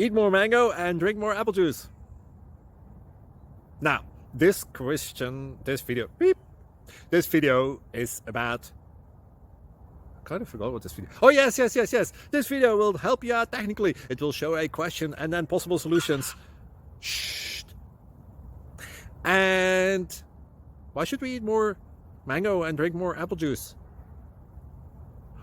eat more mango and drink more apple juice. Now, this video is about... I kind of forgot what this video... Oh, yes. This video will help you out technically. It will show a question and then possible solutions. Shh. And why should we eat more mango and drink more apple juice?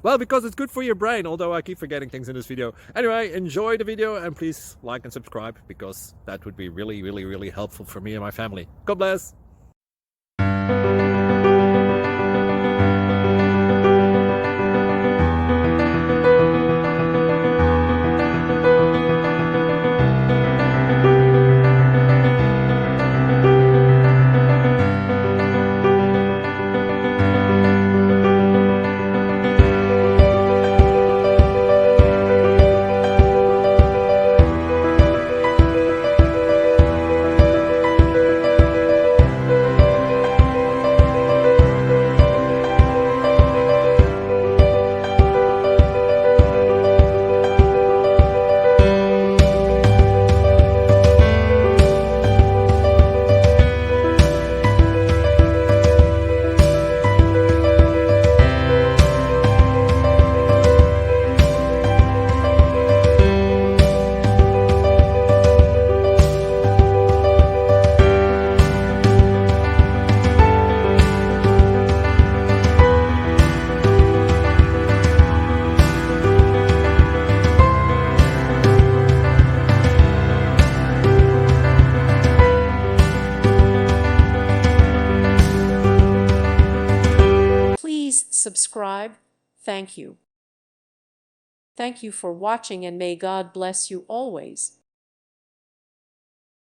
Well, because it's good for your brain, although I keep forgetting things in this video. Anyway, enjoy the video and please like and subscribe, because that would be really helpful for me and my family. God bless! Subscribe. Thank you. Thank you for watching, and may God bless you always.